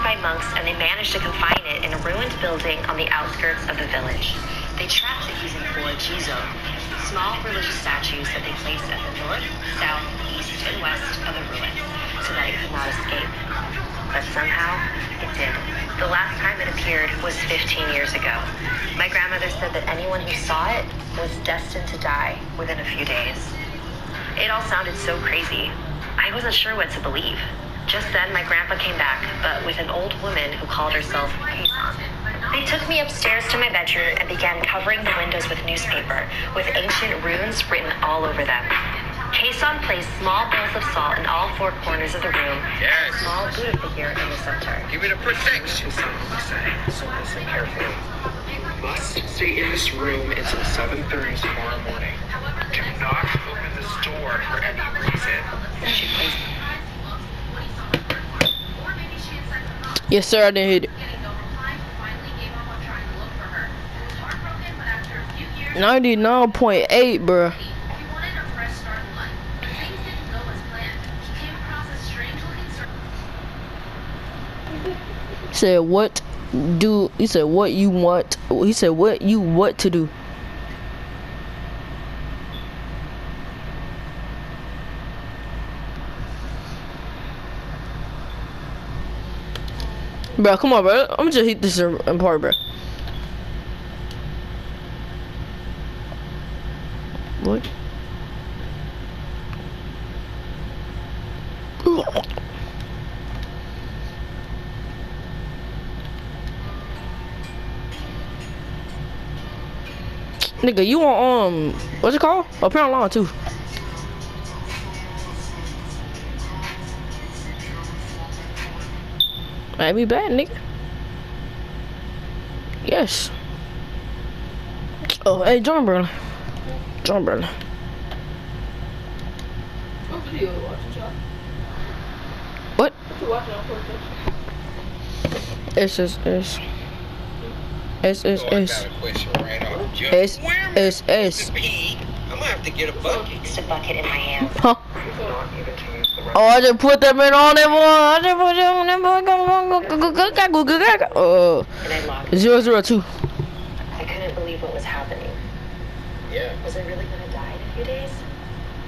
guarded by monks, and they managed to confine it in a ruined building on the outskirts of the village. They trapped it using 4 jizo, small religious statues that they placed at the north, south, east, and west of the ruin, so that it could not escape. But somehow, it did. The last time it appeared was 15 years ago. My grandmother said that anyone who saw it was destined to die within a few days. It all sounded so crazy. I wasn't sure what to believe. Just then, my grandpa came back, but with an old woman who called herself Keisan. They took me upstairs to my bedroom and began covering the windows with newspaper, with ancient runes written all over them. Keisan placed small bowls of salt in all 4 corners of the room, and a small Buddha figure in the center. Give me the protection. So listen carefully. You must stay in this room until 7:30 tomorrow morning. Do not open this door for any reason. She placed... Yes, sir, I didn't hit it. 99.8, bruh. Said what do he said what you want, he said what you want to do. Bro, come on, bro. I'm gonna just hit this in part, bro. What? Nigga, you want what's it called? Apparent law too. Might be bad, nigga. Yes. Oh, hey, John brother. John brother. What video are you watching, John? What? What you watching on PlayStation? S. Oh, I got a question right off. S. I'm gonna have to get a bucket. Just a bucket in my hand. Huh? Oh, I just put that man on that boy. I just put that on that boy. And I locked it. 002. I couldn't believe what was happening. Yeah. Was I really gonna die in a few days?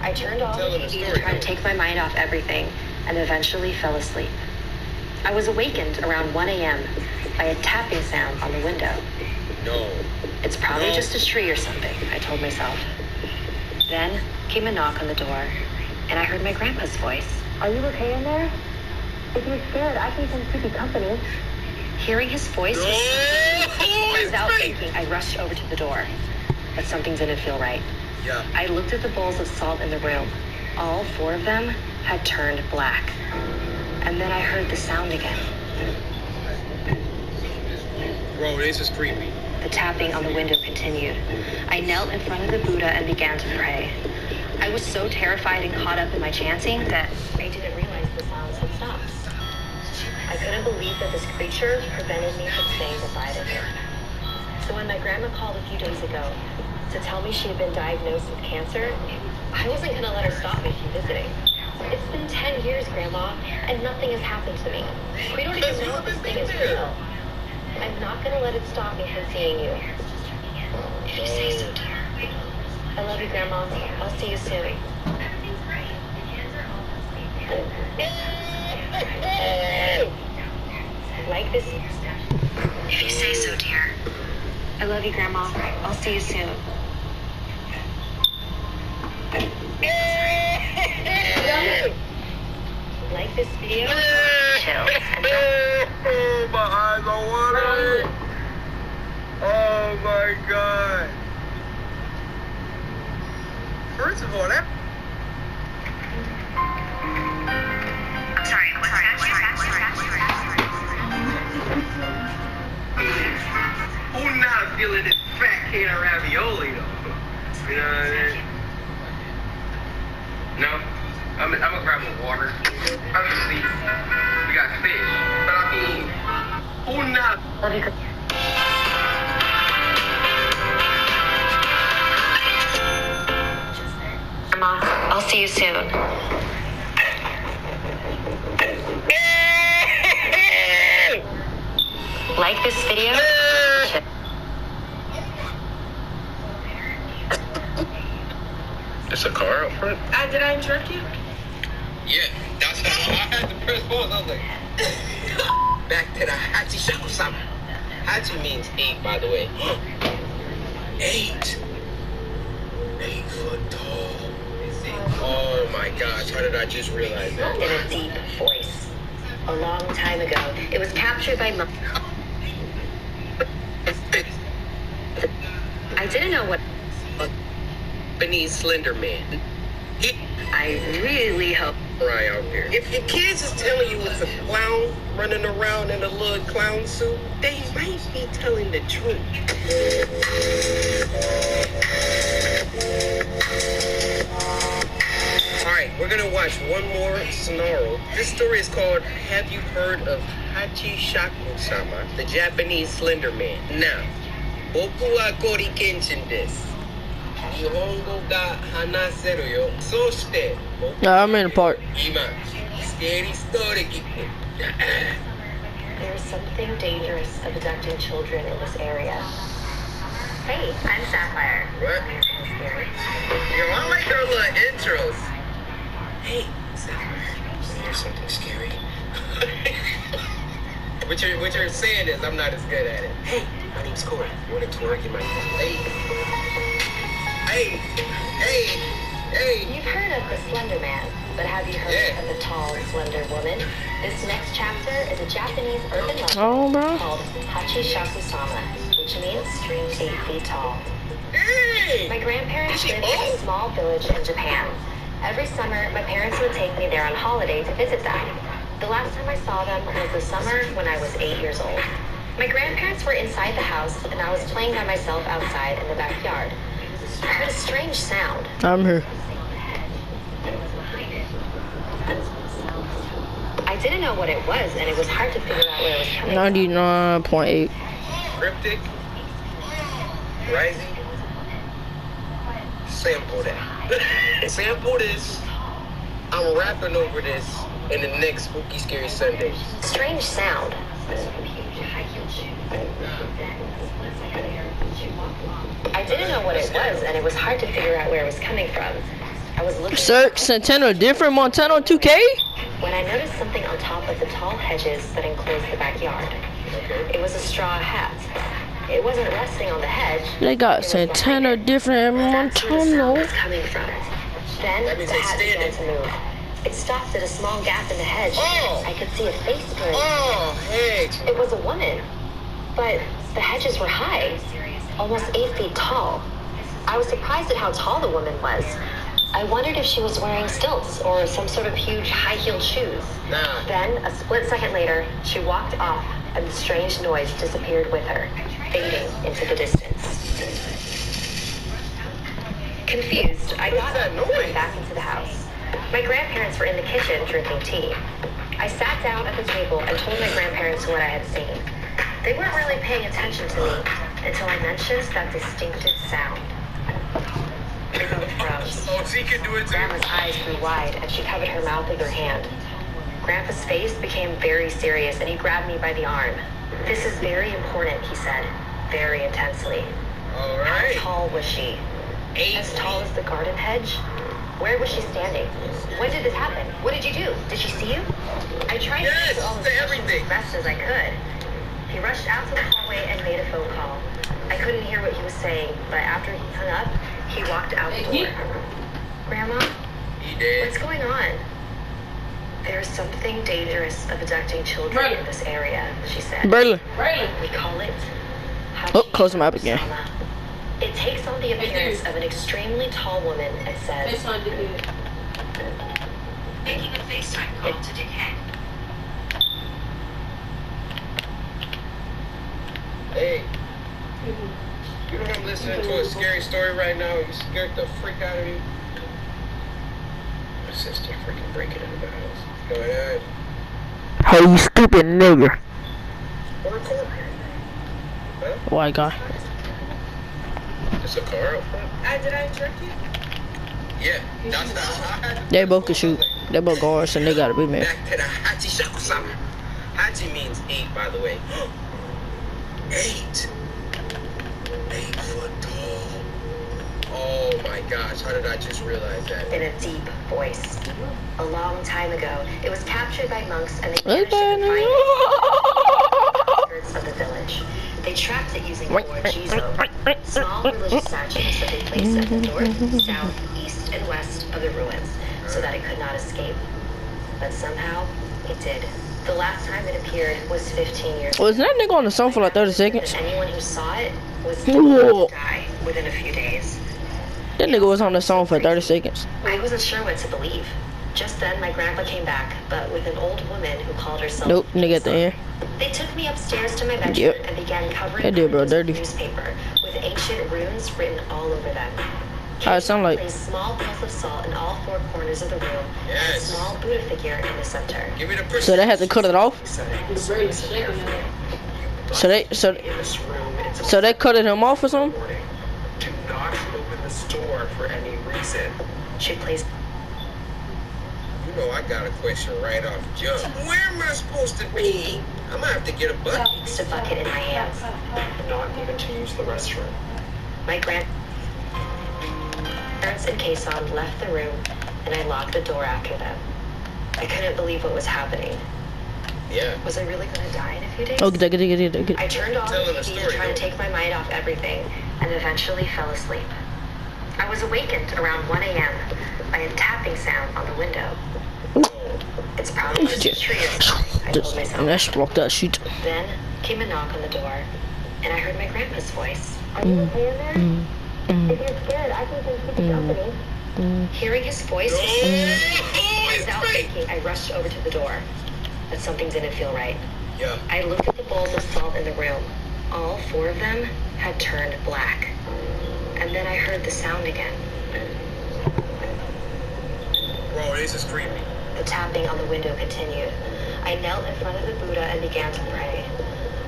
I turned off the Telling a TV story, to try to though. take my mind off everything, and eventually fell asleep. I was awakened around 1 a.m. by a tapping sound on the window. No. It's probably No. just a tree or something, I told myself. Then came a knock on the door, and I heard my grandpa's voice. Are you okay in there? If you're scared, I can come keep you company. Hearing his voice, without thinking, I rushed over to the door. But something didn't feel right. Yeah. I looked at the bowls of salt in the room. All 4 of them had turned black. And then I heard the sound again. Bro, this is creepy. The tapping on the window continued. I knelt in front of the Buddha and began to pray. I was so terrified and caught up in my chanting that I didn't realize the sounds had stopped. I couldn't believe that this creature prevented me from saying goodbye to her. So when my grandma called a few days ago to tell me she had been diagnosed with cancer, I wasn't gonna let her stop me from visiting. It's been 10 years, Grandma, and nothing has happened to me. We don't even know if this thing is real. I'm not gonna let it stop me from seeing you. If you say so, dear. I love you, Grandma. I'll see you soon. Like this? If you say so, dear. I love you, Grandma. I'll see you soon. Like this video? Chill and don't. Oh, my eyes are watering. Oh my god. First of all, that. I'm sorry, what's that? Who's not feeling this fat can of ravioli though? You know what I mean? No? I'm gonna grab my water. Obviously, we got fish. But I mean, who not? Love you. Grandma, I'll see you soon. Like this video? It's a car out front? Did I interrupt you? Yeah, that's how I had to press pause. I was like, back to the Hachi Shakusama. Hachi means 8, by the way. 8. 8 foot tall. Oh my gosh, how did I just realize that? In a deep voice. A long time ago, it was captured by I didn't know what Japanese Slender Man. I really hope. Right out there. If your kids is telling you it's a clown running around in a little clown suit, they might be telling the truth. Alright, we're gonna watch one more Snarl. This story is called Have You Heard of Hachi Shaku-sama, the Japanese Slender Man? Now, Boku wa Kori Kenshin desu. Nihongo ga hanaseru yo. Soshite, Nah, I'm in the part. Ima, scary story kiku. There's something dangerous of abducting children in this area. Hey, I'm Sapphire. What? Yo, I like her little intros. Hey, Sapphire, there's something scary. what you're saying is I'm not as good at it. Hey, my name's Corey. You want to twerk in my Hey. You've heard of the Slender Man, but have you heard of the tall, slender woman? This next chapter is a Japanese urban legend Oh, bro. called Hachi Shaku-sama, which means 8 feet tall. Hey! My grandparents Is she lived in a old? small village in Japan. Every summer, my parents would take me there on holiday to visit them. The last time I saw them was the summer when I was 8 years old. My grandparents were inside the house, and I was playing by myself outside in the backyard. I heard a strange sound. I'm here. I didn't know what it was, and it was hard to figure out where it was coming from. 99.8. Cryptic. Rising. Sample that. Sample this. I'm rapping over this in the next Spooky Scary Sunday. Strange sound. I didn't know what it was, and it was hard to figure out where it was coming from. I was looking Search Santana different Montana 2K? when I noticed something on top of the tall hedges that enclosed the backyard. It was a straw hat. It wasn't resting on the hedge. They got It was Santana behind it. different That's where the sound Montana. was coming from. Then That the means they hat began standing. to move. It stopped at a small gap in the hedge. Oh! I could see a face peering. Oh, hey. It was a woman, but the hedges were high, almost 8 feet tall. I was surprised at how tall the woman was. I wondered if she was wearing stilts or some sort of huge high-heeled shoes. Nah. Then, a split second later, she walked off, and the strange noise disappeared with her, fading into the distance. Confused, I got up and went back into the house. My grandparents were in the kitchen drinking tea. I sat down at the table and told my grandparents what I had seen. They weren't really paying attention to me until I mentioned that distinctive sound. They both froze. Oh, she could do it too. Grandma's eyes grew wide and she covered her mouth with her hand. Grandpa's face became very serious and he grabbed me by the arm. This is very important, he said, very intensely. All How right. tall was she? 8 As tall as the garden hedge? Where was she standing? When did this happen? What did you do? Did she see you? I tried Yes, to answer all his to questions everything. as best as I could. He rushed out to the hallway and made a phone call. I couldn't hear what he was saying, but after he hung up, he walked out the door. Grandma, He did. what's going on? There's something dangerous of abducting children in this area, she said. Braylon. We call it Oh, close them up again. Hachi-Shaku-sama. It takes on the appearance of an extremely tall woman and says, Making a FaceTime call to Dickhead. Hey. You know I'm listening to a scary story right now. You scared the freak out of me. My sister freaking breaking into the house. What's going on? Hey, you stupid nigger. What a car. Huh? White guy. It's a car up front? Did I interrupt you? Yeah. That's not. They both can shoot. They both guards and they gotta be mad. Back to the Hachi Shakusama. Hachi means 8, by the way. 8 foot tall. Oh my gosh, how did I just realize that? In a deep voice. A long time ago, it was captured by monks and they managed to confine it of the village. They trapped it using four Jizo, small religious statues that they placed at the north, south, east, and west of the ruins, so that it could not escape. But somehow, it did. The last time it appeared was 15 years ago. Was that nigga on the song for like 30 seconds? And anyone who saw it was doomed to die within a few days. That nigga was on the song for 30 seconds. I wasn't sure what to believe. Just then, my grandpa came back, but with an old woman who called herself... Nope, nigga at the end. They took me upstairs to my bedroom Yep. and began covering That dude, bro, pages of dirty. newspaper with ancient runes written all over them. How it sound like? Placed small pills of salt in all four corners of the room, and a Yes. small Buddha figure in the center. Give me the person. So they had to cut it off? He said, listen carefully. So they In this room until so they cut him off or something? morning. Do not open this door for any reason. She placed You know I got a question right off jump. Where am I supposed to be? I'm gonna have to get a bucket. a bucket in my hands. Not even to use the restroom. My grandparents and Kason left the room, and I locked the door after them. I couldn't believe what was happening. Yeah. Was I really going to die in a few days? Oh, get it. I turned off Telling the a TV to story, try to though. take my mind off everything, and eventually fell asleep. I was awakened around 1 a.m. by a tapping sound on the window. It's probably just a tree or something, I told Just myself. let's block that shit. Then came a knock on the door, and I heard my grandpa's voice. Are you okay in there? If you're scared, I can keep you company. Hearing his voice, without thinking, I rushed over to the door. But something didn't feel right. Yeah. I looked at the bowls of salt in the room. All four of them had turned black. And then I heard the sound again. Bro, this is creepy. The tapping on the window continued. I knelt in front of the Buddha and began to pray.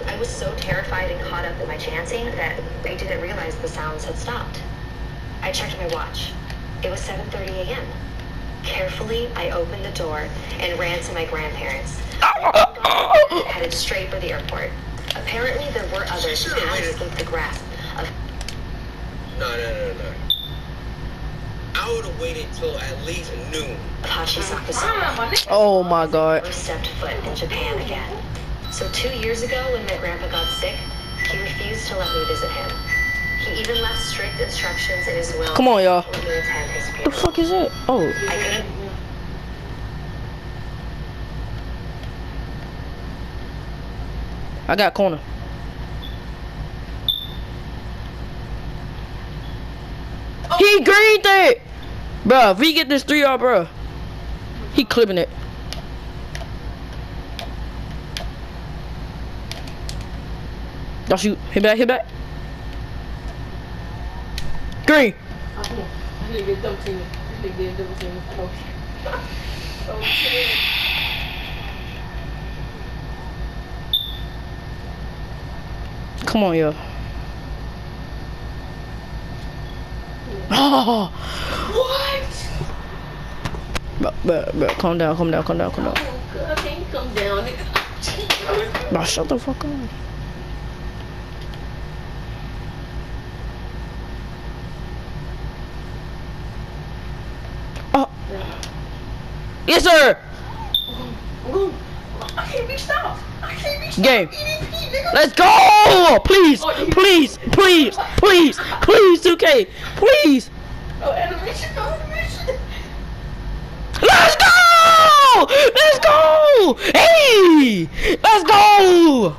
I was so terrified and caught up in my chanting that I didn't realize the sounds had stopped. I checked my watch. It was 7:30 a.m. Carefully, I opened the door and ran to my grandparents. Headed straight for the airport. Apparently, there were others who had escaped the grasp of No. I would have waited till at least noon. Hachisakusama. Oh my god. Never stepped foot in Japan again. So 2 years ago, when my grandpa got sick, he refused to let me visit him. He even left strict instructions in his will. Come on, y'all. to let me attend his What the funeral. fuck is that? Oh. I couldn't. I got corner. He greened it! Bruh, if he get this 3R, bruh, he clipping it. Y'all shoot. Hit back, hit back. Green. Come on, yo. Oh. Bro, calm down. Come down, nigga. Bro, shut the fuck up. Oh. Yes, sir. I can't be stopped. Game. Let's go! Please, 2K. Please. Oh, animation. Let's go! Hey! Let's go!